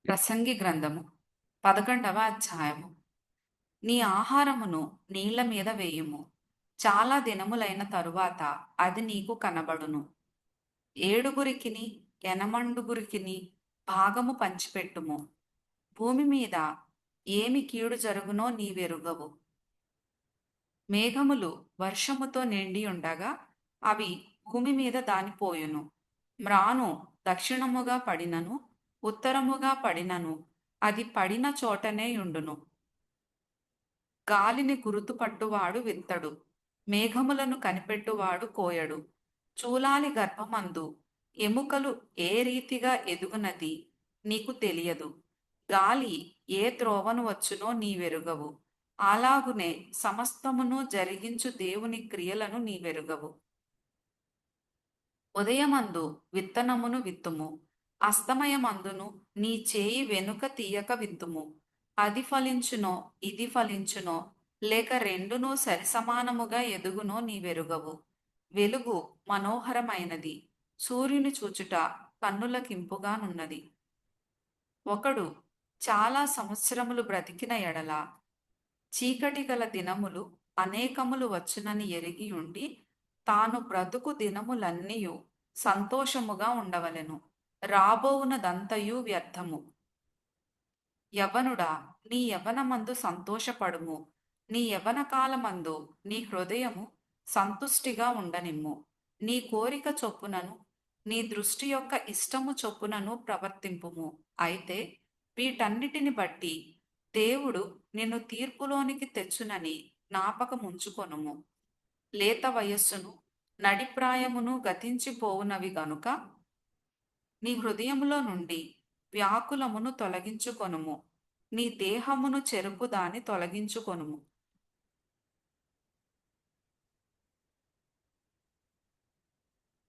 ప్రసంగి గ్రంథము 11వ అధ్యాయము. నీ ఆహారమును నీళ్ల మీద వేయుము. చాలా దినములైన తరువాత అది నీకు కనబడును. ఏడుగురికిని ఎనమండుగురికిని భాగము పంచిపెట్టుము. భూమి మీద ఏమి కీడు జరుగునో నీవెరుగవు. మేఘములు వర్షముతో నిండియుండగా అవి భూమి మీద దానిపోయును. మ్రాను దక్షిణముగా పడినను, ఉత్తరముగా పడినను అది పడిన చోటనే యుండును. గాలిని గురుతుపట్టువాడు విత్తడు, మేఘములను కనిపెట్టువాడు కోయడు. చూలాలి గర్భమందు ఎముకలు ఏ రీతిగా ఎదుగునది నీకు తెలియదు. గాలి ఏ త్రోవను వచ్చునో నీవెరుగవు. అలాగునే సమస్తమును జరిగించు దేవుని క్రియలను నీవెరుగవు. ఉదయమందు విత్తనమును విత్తుము, అస్తమయమందును నీ చేయి వెనుక తీయక విత్తుము. అది ఫలించునో ఇది ఫలించునో, లేక రెండునూ సరిసమానముగా ఎదుగునో నీవెరుగవు. వెలుగు మనోహరమైనది, సూర్యుని చూచుట కన్నులకింపుగానున్నది. ఒకడు చాలా సంవత్సరములు బ్రతికిన ఎడల చీకటి గల దినములు అనేకములు వచ్చునని ఎరిగి ఉండి తాను బ్రతుకు దినములన్నీయు సంతోషముగా ఉండవలెను. రాబోవునదంతయు వ్యర్థము. యవ్వనుడా, నీ యవ్వనమందు సంతోషపడుము. నీ యవ్వన కాలమందు నీ హృదయము సంతుష్టిగా ఉండనిమ్ము. నీ కోరిక చొప్పునను నీ దృష్టి యొక్క ఇష్టము చొప్పునను ప్రవర్తింపుము. అయితే వీటన్నిటిని బట్టి దేవుడు నిన్ను తీర్పులోనికి తెచ్చునని జ్ఞాపకముంచుకొనుము. లేత వయస్సును నడిప్రాయమును గతించిపోవునవి గనుక నీ హృదయములో నుండి వ్యాకులమును తొలగించుకొనుము. నీ దేహమును చెరుపు దాని తొలగించుకొనుము.